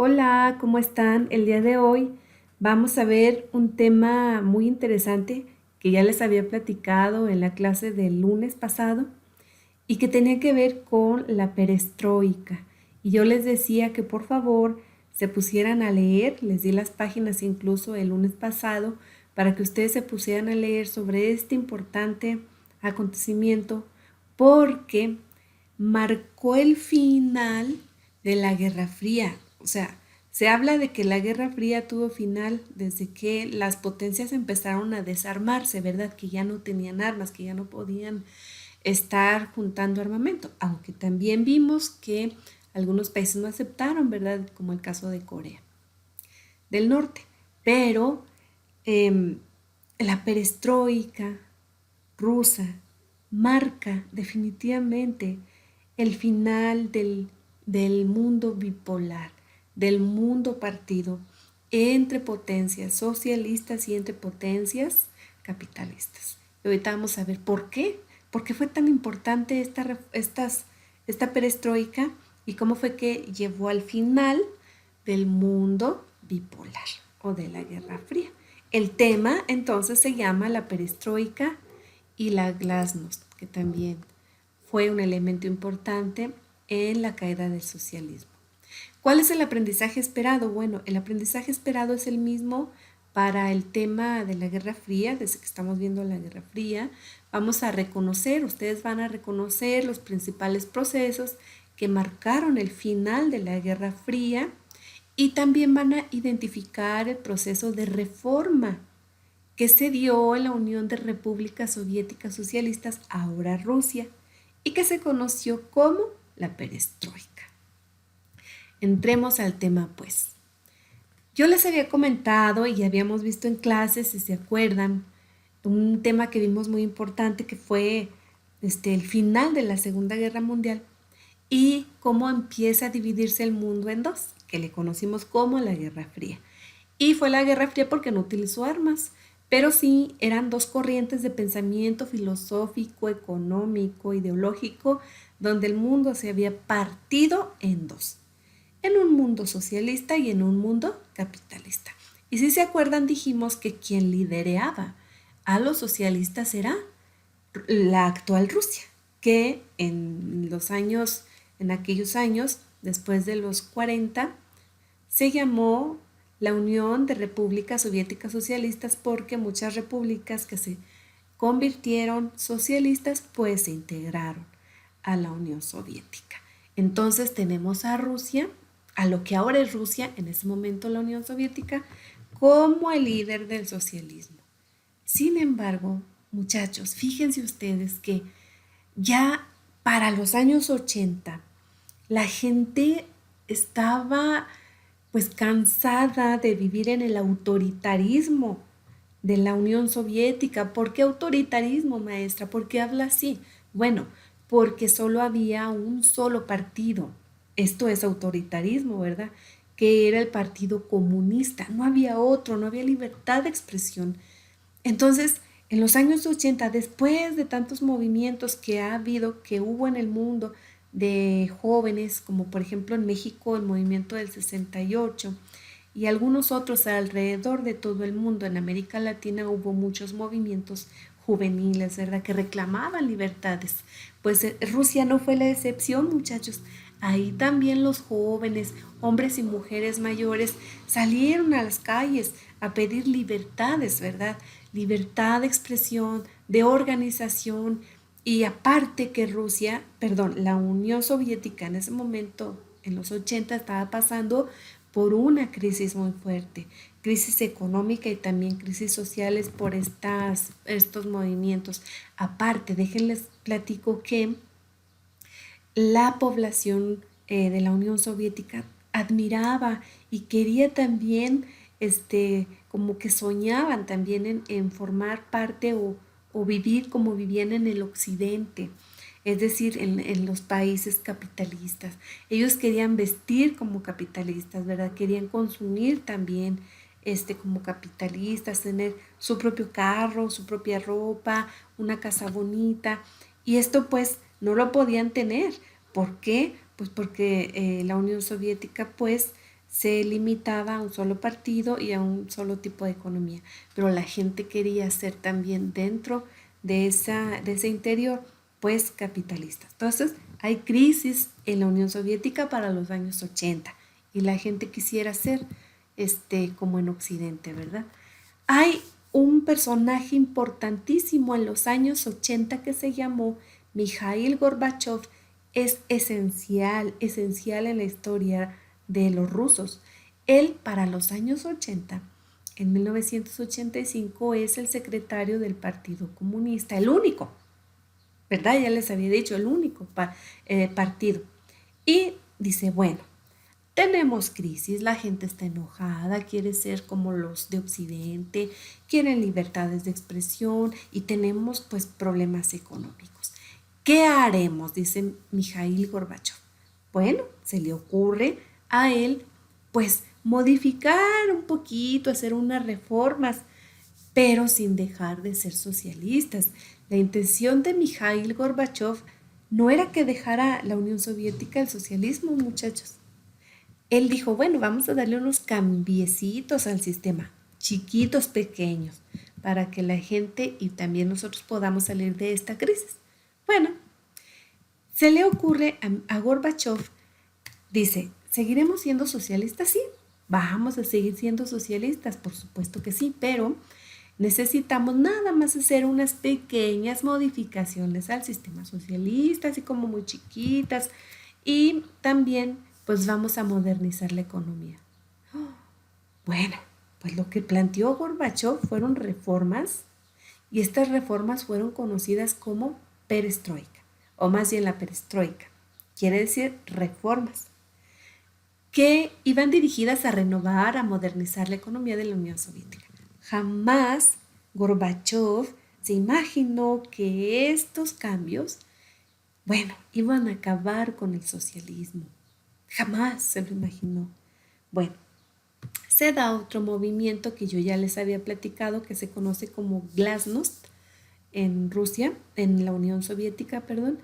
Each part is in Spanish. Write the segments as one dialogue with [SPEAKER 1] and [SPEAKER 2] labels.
[SPEAKER 1] Hola, ¿cómo están? El día de hoy vamos a ver un tema muy interesante que ya les había platicado en la clase del lunes pasado y que tenía que ver con la perestroika. Y yo les decía que por favor se pusieran a leer, les di las páginas incluso el lunes pasado para que ustedes se pusieran a leer sobre este importante acontecimiento porque marcó el final de la Guerra Fría. O sea, se habla de que la Guerra Fría tuvo final desde que las potencias empezaron a desarmarse, ¿verdad? Que ya no tenían armas, que ya no podían estar juntando armamento, aunque también vimos que algunos países no aceptaron, ¿verdad? Como el caso de Corea del Norte. Pero eh, la perestroika rusa marca definitivamente el final del mundo bipolar, del mundo partido entre potencias socialistas y entre potencias capitalistas. Y ahorita vamos a ver por qué fue tan importante esta perestroika y cómo fue que llevó al final del mundo bipolar o de la Guerra Fría. El tema entonces se llama la perestroika y la glasnost, que también fue un elemento importante en la caída del socialismo. ¿Cuál es el aprendizaje esperado? Bueno, el aprendizaje esperado es el mismo para el tema de la Guerra Fría, desde que estamos viendo la Guerra Fría. Vamos a reconocer, ustedes van a reconocer los principales procesos que marcaron el final de la Guerra Fría y también van a identificar el proceso de reforma que se dio en la Unión de Repúblicas Soviéticas Socialistas, ahora Rusia, y que se conoció como la perestroika. Entremos al tema, pues. Yo les había comentado y habíamos visto en clases, si se acuerdan, un tema que vimos muy importante que fue el final de la Segunda Guerra Mundial y cómo empieza a dividirse el mundo en dos, que le conocimos como la Guerra Fría. Y fue la Guerra Fría porque no utilizó armas, pero sí eran dos corrientes de pensamiento filosófico, económico, ideológico, donde el mundo se había partido en dos, en un mundo socialista y en un mundo capitalista. Y si se acuerdan, dijimos que quien lideraba a los socialistas era la actual Rusia, que en aquellos años, después de los 40, se llamó la Unión de Repúblicas Soviéticas Socialistas porque muchas repúblicas que se convirtieron socialistas pues se integraron a la Unión Soviética. Entonces tenemos a Rusia, a lo que ahora es Rusia, en ese momento la Unión Soviética, como el líder del socialismo. Sin embargo, muchachos, fíjense ustedes que ya para los años 80 la gente estaba pues cansada de vivir en el autoritarismo de la Unión Soviética. ¿Por qué autoritarismo, maestra? ¿Por qué habla así? Bueno, porque solo había un solo partido. Esto es autoritarismo, ¿verdad? Que era el Partido Comunista. No había otro, no había libertad de expresión. Entonces, en los años 80, después de tantos movimientos que ha habido, que hubo en el mundo de jóvenes, como por ejemplo en México el movimiento del 68 y algunos otros alrededor de todo el mundo, en América Latina hubo muchos movimientos juveniles, ¿verdad? Que reclamaban libertades. Pues Rusia no fue la excepción, muchachos. Ahí también los jóvenes, hombres y mujeres mayores, salieron a las calles a pedir libertades, ¿verdad? Libertad de expresión, de organización y aparte que la Unión Soviética en ese momento, en los 80, estaba pasando por una crisis muy fuerte, crisis económica y también crisis sociales por estos movimientos. Aparte, déjenles platico que la población de la Unión Soviética admiraba y quería también, como que soñaban también en formar parte o vivir como vivían en el occidente, es decir, en los países capitalistas. Ellos querían vestir como capitalistas, ¿verdad? Querían consumir también como capitalistas, tener su propio carro, su propia ropa, una casa bonita. Y esto pues no lo podían tener. ¿Por qué? Pues porque la Unión Soviética pues se limitaba a un solo partido y a un solo tipo de economía, pero la gente quería ser también dentro de ese interior, pues capitalistas. Entonces, hay crisis en la Unión Soviética para los años 80 y la gente quisiera ser como en Occidente, ¿verdad? Hay un personaje importantísimo en los años 80 que se llamó Mikhail Gorbachev. Es esencial en la historia de los rusos. Él para los años 80, en 1985, es el secretario del Partido Comunista, el único, ¿verdad? Ya les había dicho, el único partido. Y dice, bueno, tenemos crisis, la gente está enojada, quiere ser como los de Occidente, quieren libertades de expresión y tenemos pues problemas económicos. ¿Qué haremos? Dice Mikhail Gorbachev. Bueno, se le ocurre a él pues modificar un poquito, hacer unas reformas, pero sin dejar de ser socialistas. La intención de Mikhail Gorbachev no era que dejara la Unión Soviética el socialismo, muchachos. Él dijo, bueno, vamos a darle unos cambiecitos al sistema, chiquitos, pequeños, para que la gente y también nosotros podamos salir de esta crisis. Bueno, se le ocurre a Gorbachev, dice, ¿seguiremos siendo socialistas? Sí, vamos a seguir siendo socialistas, por supuesto que sí, pero necesitamos nada más hacer unas pequeñas modificaciones al sistema socialista, así como muy chiquitas, y también pues vamos a modernizar la economía. Bueno, pues lo que planteó Gorbachev fueron reformas y estas reformas fueron conocidas como perestroika, o más bien la perestroika. Quiere decir reformas que iban dirigidas a renovar, a modernizar la economía de la Unión Soviética. Jamás Gorbachev se imaginó que estos cambios, bueno, iban a acabar con el socialismo. Jamás se lo imaginó. Bueno, se da otro movimiento que yo ya les había platicado que se conoce como Glasnost en Rusia, en la Unión Soviética, perdón,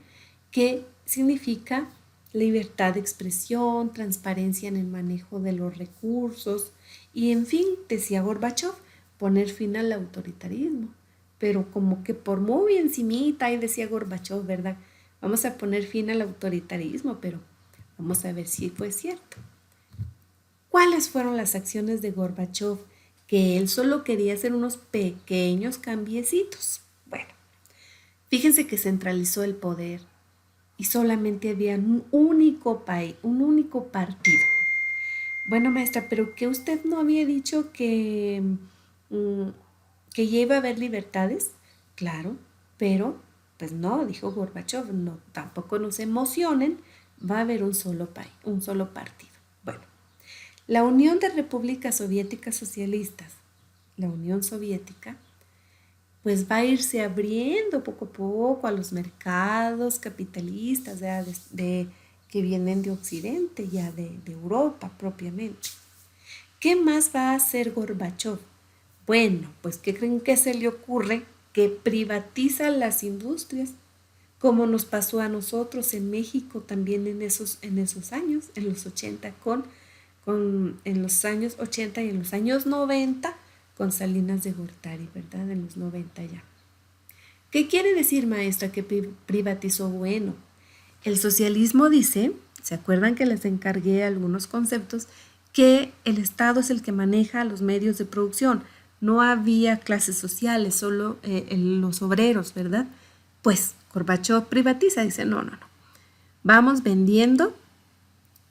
[SPEAKER 1] que significa libertad de expresión, transparencia en el manejo de los recursos y, en fin, decía Gorbachev, poner fin al autoritarismo. Pero como que por muy encimita, ahí decía Gorbachev, ¿verdad? Vamos a poner fin al autoritarismo, pero vamos a ver si fue cierto. ¿Cuáles fueron las acciones de Gorbachev? Que él solo quería hacer unos pequeños cambiecitos. Bueno, fíjense que centralizó el poder y solamente había un único país, un único partido. Bueno, maestra, pero que usted no había dicho que ya iba a haber libertades. Claro, pero pues no, dijo Gorbachev, no, tampoco nos emocionen, va a haber un solo país, un solo partido. Bueno, la Unión de Repúblicas Soviéticas Socialistas, la Unión Soviética, pues va a irse abriendo poco a poco a los mercados capitalistas que vienen de Occidente, ya de Europa propiamente. ¿Qué más va a hacer Gorbachev? Bueno, pues ¿qué creen que se le ocurre? Que privatiza las industrias, como nos pasó a nosotros en México también en esos años, en los 80, en los años 80 y en los años 90, con Salinas de Gortari, ¿verdad? En los 90 ya. ¿Qué quiere decir, maestra, que privatizó? Bueno, el socialismo dice, ¿se acuerdan que les encargué algunos conceptos? Que el Estado es el que maneja los medios de producción. No había clases sociales, solo los obreros, ¿verdad? Pues Gorbachev privatiza, dice, no. Vamos vendiendo,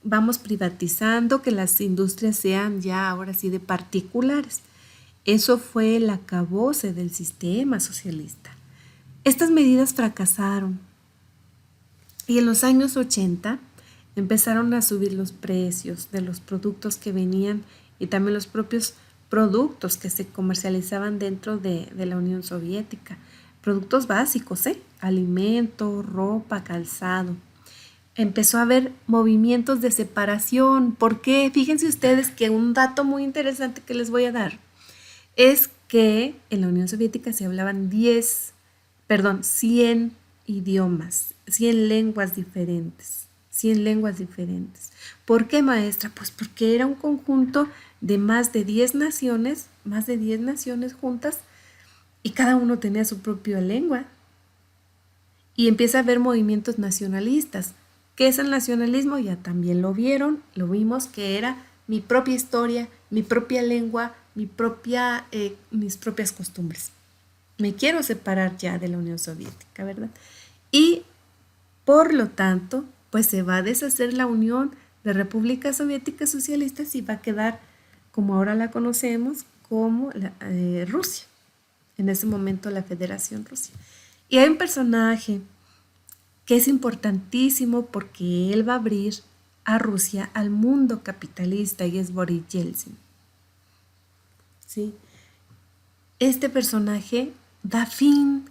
[SPEAKER 1] vamos privatizando, que las industrias sean ya ahora sí de particulares. Eso fue el acabose del sistema socialista. Estas medidas fracasaron y en los años 80 empezaron a subir los precios de los productos que venían y también los propios productos que se comercializaban dentro de la Unión Soviética. Productos básicos, alimento, ropa, calzado. Empezó a haber movimientos de separación. ¿Por qué? Fíjense ustedes que un dato muy interesante que les voy a dar es que en la Unión Soviética se hablaban 100 idiomas, 100 lenguas diferentes, 100 lenguas diferentes. ¿Por qué, maestra? Pues porque era un conjunto de más de 10 naciones juntas, y cada uno tenía su propia lengua. Y empieza a haber movimientos nacionalistas. ¿Qué es el nacionalismo? Ya también lo vimos que era mi propia historia, mi propia lengua, mis propias costumbres. Me quiero separar ya de la Unión Soviética, ¿verdad? Y por lo tanto, pues se va a deshacer la Unión de Repúblicas Soviéticas Socialistas y va a quedar, como ahora la conocemos, como Rusia. En ese momento la Federación Rusia. Y hay un personaje que es importantísimo porque él va a abrir a Rusia al mundo capitalista y es Boris Yeltsin. ¿Sí? Este personaje da fin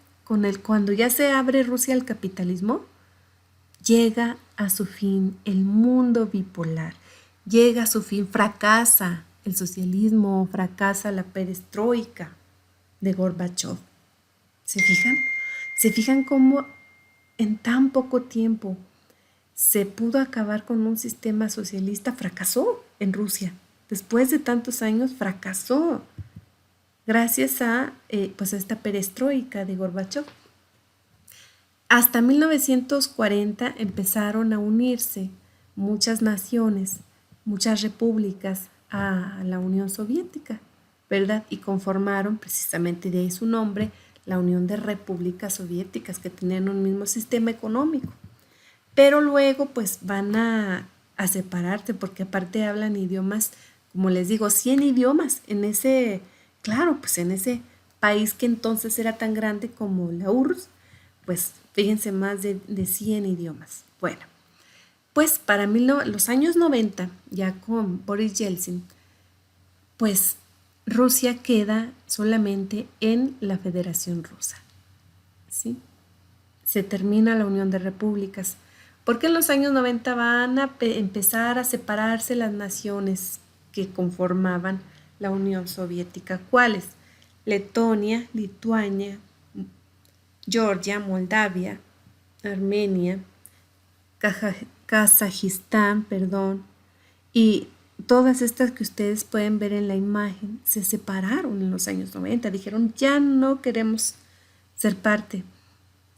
[SPEAKER 1] cuando ya se abre Rusia al capitalismo, llega a su fin el mundo bipolar, llega a su fin, fracasa el socialismo, fracasa la perestroika de Gorbachov. ¿Se fijan? ¿Se fijan cómo en tan poco tiempo se pudo acabar con un sistema socialista? Fracasó en Rusia. Después de tantos años fracasó gracias a esta perestroika de Gorbachov. Hasta 1940 empezaron a unirse muchas naciones, muchas repúblicas a la Unión Soviética, ¿verdad? Y conformaron, precisamente de ahí su nombre, la Unión de Repúblicas Soviéticas, que tenían un mismo sistema económico. Pero luego pues van a separarse, porque aparte hablan idiomas, como les digo, 100 idiomas en ese país que entonces era tan grande como la URSS, pues fíjense, más de 100 idiomas. Bueno, pues para los años 90, ya con Boris Yeltsin, pues Rusia queda solamente en la Federación Rusa, ¿sí? Se termina la Unión de Repúblicas, porque en los años 90 van a empezar a separarse las naciones que conformaban la Unión Soviética. ¿Cuáles? Letonia, Lituania, Georgia, Moldavia, Armenia, Kazajistán, y todas estas que ustedes pueden ver en la imagen se separaron en los años 90. Dijeron, ya no queremos ser parte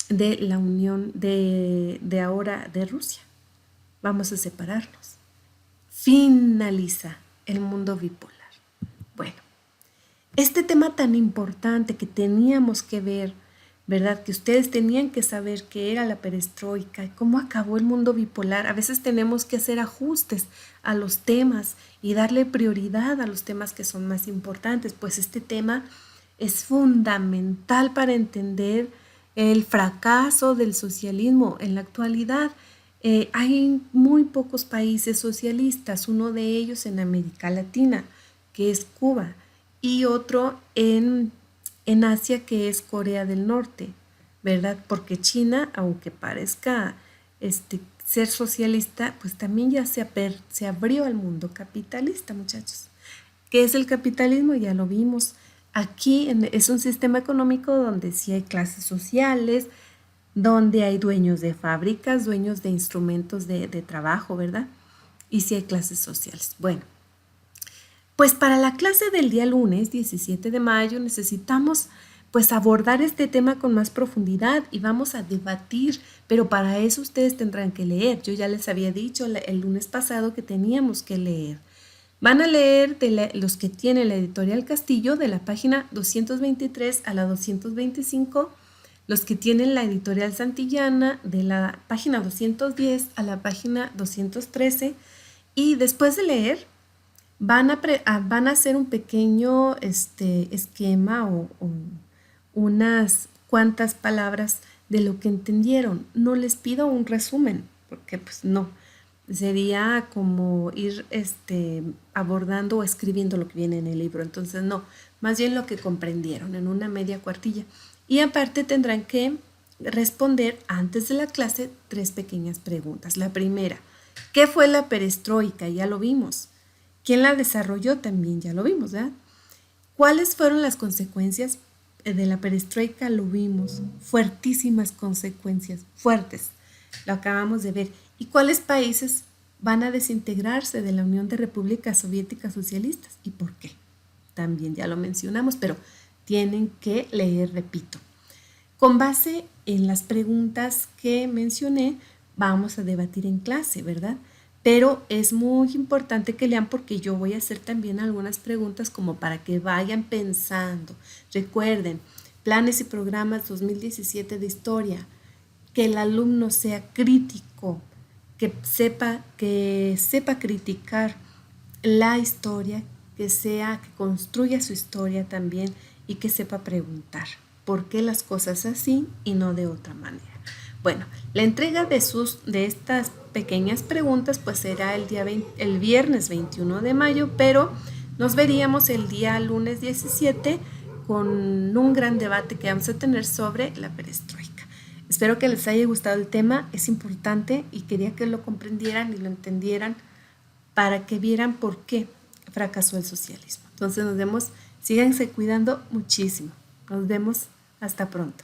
[SPEAKER 1] de la unión de ahora de Rusia. Vamos a separarnos. Finaliza el mundo bipolar. Bueno, este tema tan importante que teníamos que ver, ¿verdad? Que ustedes tenían que saber qué era la perestroika y cómo acabó el mundo bipolar. A veces tenemos que hacer ajustes a los temas y darle prioridad a los temas que son más importantes, pues este tema es fundamental para entender el fracaso del socialismo. En la actualidad hay muy pocos países socialistas, uno de ellos en América Latina, que es Cuba, y otro en Asia, que es Corea del Norte, ¿verdad? Porque China, aunque parezca ser socialista, pues también ya se abrió al mundo capitalista, muchachos. ¿Qué es el capitalismo? Ya lo vimos. Aquí es un sistema económico donde sí hay clases sociales, donde hay dueños de fábricas, dueños de instrumentos de trabajo, ¿verdad? Y sí hay clases sociales. Bueno, pues para la clase del día lunes 17 de mayo necesitamos pues abordar este tema con más profundidad y vamos a debatir, pero para eso ustedes tendrán que leer. Yo ya les había dicho el lunes pasado que teníamos que leer. Van a leer los que tienen la editorial Castillo de la página 223 a la 225, los que tienen la editorial Santillana de la página 210 a la página 213, y después de leer van a hacer un pequeño esquema o unas cuantas palabras de lo que entendieron. No les pido un resumen, porque pues no, sería como ir abordando o escribiendo lo que viene en el libro. Entonces no, más bien lo que comprendieron en una media cuartilla. Y aparte tendrán que responder antes de la clase 3 pequeñas preguntas. La primera, ¿qué fue la perestroika? Ya lo vimos. ¿Quién la desarrolló? También ya lo vimos, ¿verdad? ¿Cuáles fueron las consecuencias de la perestroika? Lo vimos, fuertísimas consecuencias, fuertes, lo acabamos de ver. ¿Y cuáles países van a desintegrarse de la Unión de Repúblicas Soviéticas Socialistas? ¿Y por qué? También ya lo mencionamos, pero tienen que leer, repito. Con base en las preguntas que mencioné, vamos a debatir en clase, ¿verdad? Pero es muy importante que lean porque yo voy a hacer también algunas preguntas como para que vayan pensando. Recuerden, planes y programas 2017 de historia, que el alumno sea crítico, que sepa criticar la historia, que construya su historia también y que sepa preguntar por qué las cosas así y no de otra manera. Bueno, la entrega de estas pequeñas preguntas pues será el viernes 21 de mayo, pero nos veríamos el día lunes 17 con un gran debate que vamos a tener sobre la perestroika. Espero que les haya gustado el tema, es importante y quería que lo comprendieran y lo entendieran para que vieran por qué fracasó el socialismo. Entonces nos vemos, síganse cuidando muchísimo. Nos vemos hasta pronto.